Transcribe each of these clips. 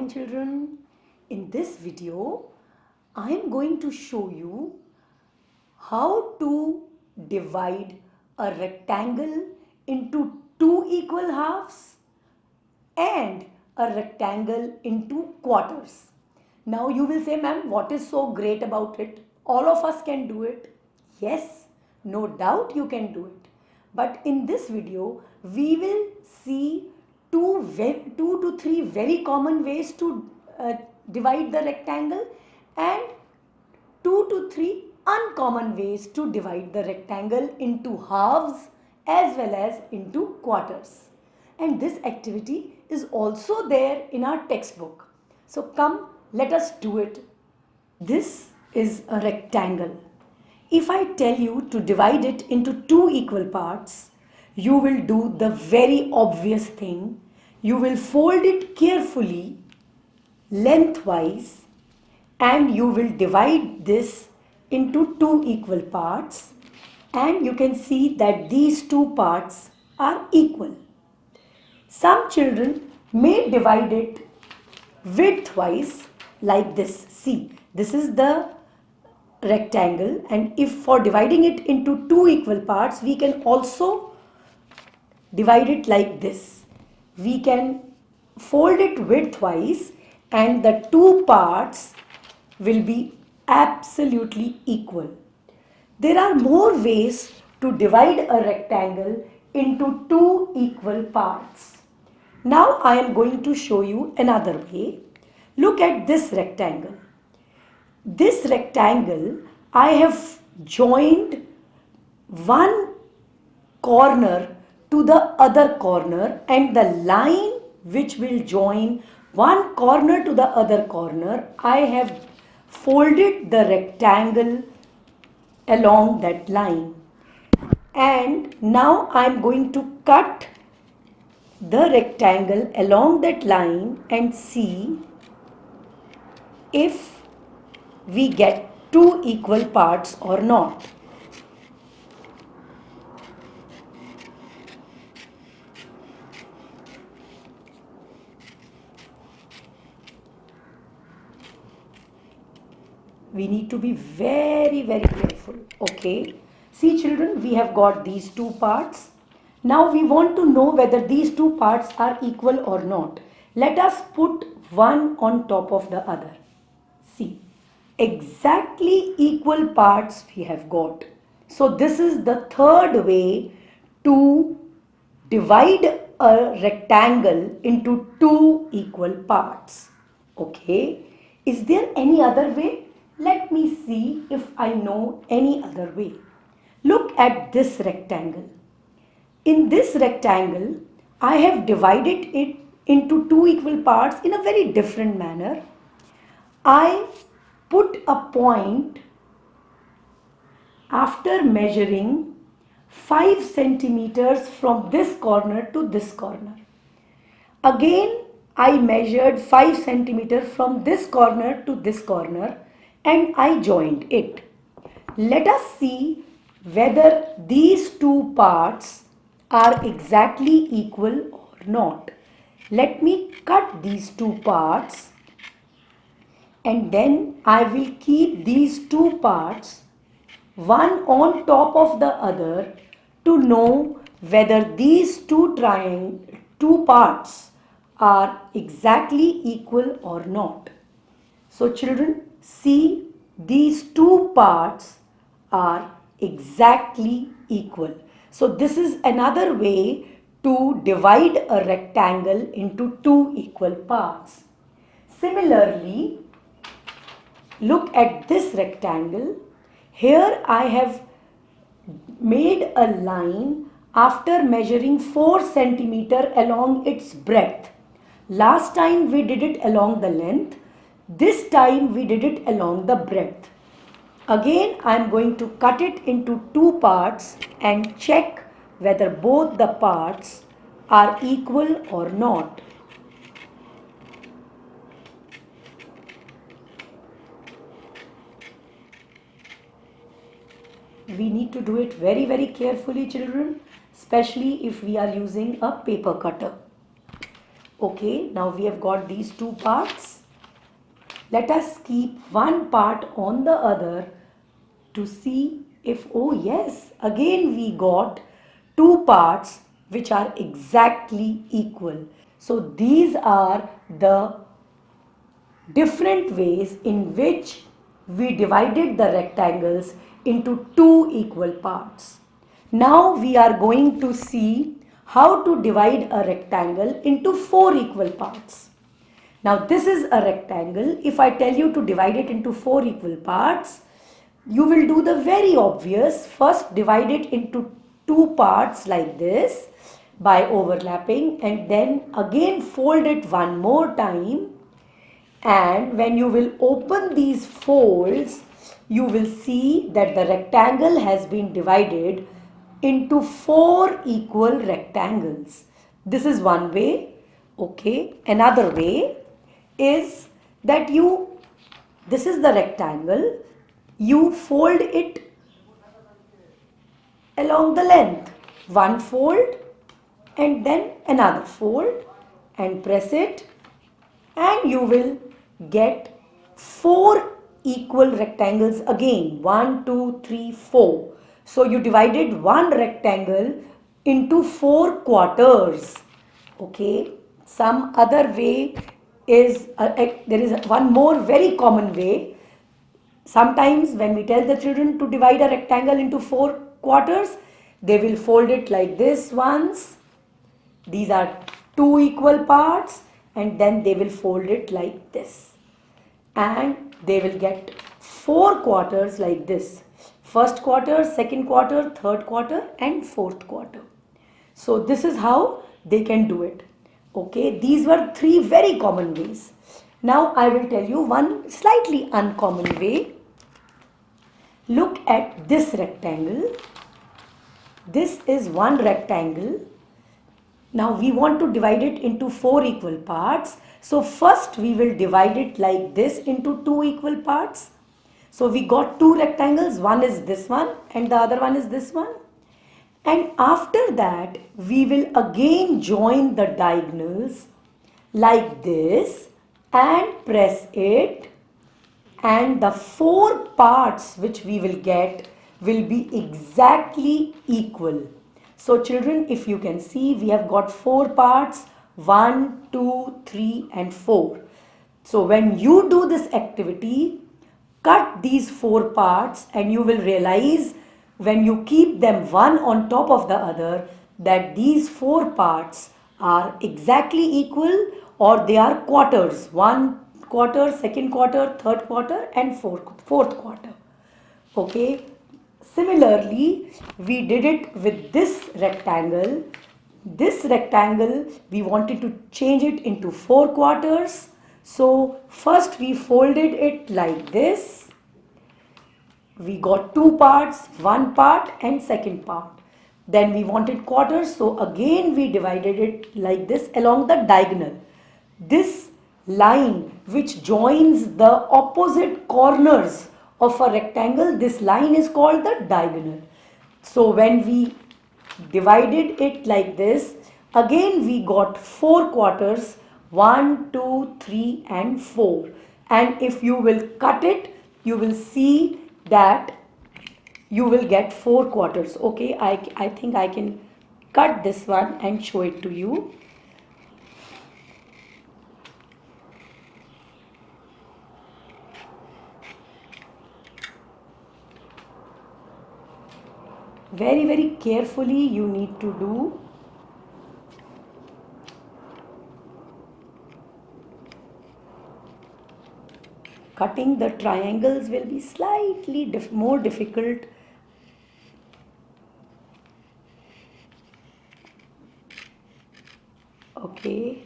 morning children. In this video, I am going to show you how to divide a rectangle into two equal halves and a rectangle into quarters. Now you will say, ma'am, what is so great about it? All of us can do it. Yes, no doubt you can do it. But in this video, we will see two to three very common ways to divide the rectangle and 2 to 3 uncommon ways to divide the rectangle into halves as well as into quarters. And this activity is also there in our textbook. So come, let us do it. This is a rectangle. If I tell you to divide it into two equal parts, you will do the very obvious thing. You will fold it carefully lengthwise and you will divide this into two equal parts, and you can see that these two parts are equal. Some children may divide it widthwise like this. See, this is the rectangle, and if for dividing it into two equal parts, we can also divide it like this. We can fold it widthwise and the two parts will be absolutely equal. There are more ways to divide a rectangle into two equal parts. Now I am going to show you another way. Look at this rectangle. This rectangle, I have joined one corner to the other corner, and the line which will join one corner to the other corner, I have folded the rectangle along that line. And now I am going to cut the rectangle along that line and see if we get two equal parts or not. We need to be very careful. Okay. See children, we have got these two parts. Now we want to know whether these two parts are equal or not. Let us put one on top of the other. See, exactly equal parts we have got. So this is the third way to divide a rectangle into two equal parts. Okay. Is there any other way? Let me see if I know any other way. Look at this rectangle. In this rectangle, I have divided it into two equal parts in a very different manner. I put a point after measuring 5 centimeters from this corner to this corner. Again, I measured 5 centimeters from this corner to this corner and I joined it. Let us see whether these two parts are exactly equal or not. Let me cut these two parts and then I will keep these two parts one on top of the other to know whether these two parts are exactly equal or not. So children, see, these two parts are exactly equal. So this is another way to divide a rectangle into two equal parts. Similarly, look at this rectangle. Here I have made a line after measuring 4 centimeters along its breadth. Last time we did it along the length. This time we did it along the breadth. Again, I am going to cut it into two parts and check whether both the parts are equal or not. We need to do it very carefully, children, especially if we are using a paper cutter. Okay, now we have got these two parts. Let us keep one part on the other to see if, oh yes, again we got two parts which are exactly equal. So these are the different ways in which we divided the rectangles into two equal parts. Now we are going to see how to divide a rectangle into four equal parts. Now this is a rectangle. If I tell you to divide it into four equal parts, you will do the very obvious. First divide it into two parts like this by overlapping, and then again fold it one more time, and when you will open these folds, you will see that the rectangle has been divided into four equal rectangles. This is one way. Okay, another way is that this is the rectangle, you fold it along the length, one fold and then another fold, and press it, and you will get four equal rectangles again. 1, 2, 3, 4. So you divided one rectangle into four quarters. Okay, some other way is there is one more very common way. Sometimes when we tell the children to divide a rectangle into four quarters, they will fold it like this once. These are two equal parts, and then they will fold it like this, and they will get four quarters like this: first quarter, second quarter, third quarter and fourth quarter. So this is how they can do it. Okay, these were three very common ways. Now I will tell you one slightly uncommon way. Look at this rectangle. This is one rectangle. Now we want to divide it into four equal parts. So first we will divide it like this into two equal parts. So we got two rectangles. One is this one and the other one is this one. And after that we will again join the diagonals like this and press it, and the four parts which we will get will be exactly equal. So children, if you can see, we have got four parts: 1, 2, 3 and 4. So when you do this activity, cut these four parts and you will realize, when you keep them one on top of the other, that these four parts are exactly equal, or they are quarters: one quarter, second quarter, third quarter and fourth quarter. Okay. Similarly, we did it with this rectangle. This rectangle, we wanted to change it into four quarters. So first we folded it like this. We got two parts, one part and second part. Then we wanted quarters, so again we divided it like this along the diagonal. This line which joins the opposite corners of a rectangle, this line is called the diagonal. So when we divided it like this, again we got four quarters: 1, 2, 3 and 4. And if you will cut it, you will see that you will get four quarters. Okay, I think I can cut this one and show it to you. Very, very carefully you need to do. Cutting the triangles will be slightly more difficult. Okay,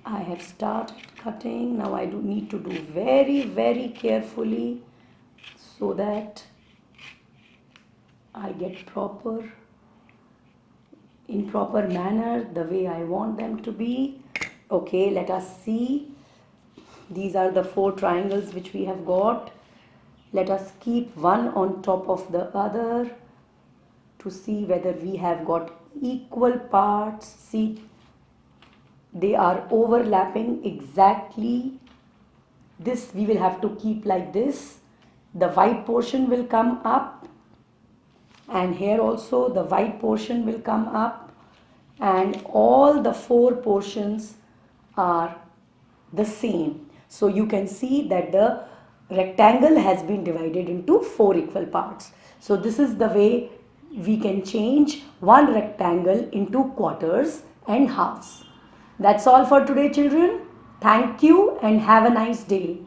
I have started cutting. Now I do need to do very, very carefully so that I get in proper manner, the way I want them to be. Okay, let us see. These are the four triangles which we have got. Let us keep one on top of the other to see whether we have got equal parts. See, they are overlapping exactly. This we will have to keep like this. The white portion will come up, and here also the white portion will come up, and all the four portions are the same. So you can see that the rectangle has been divided into four equal parts. So this is the way we can change one rectangle into quarters and halves. That's all for today, children. Thank you and have a nice day.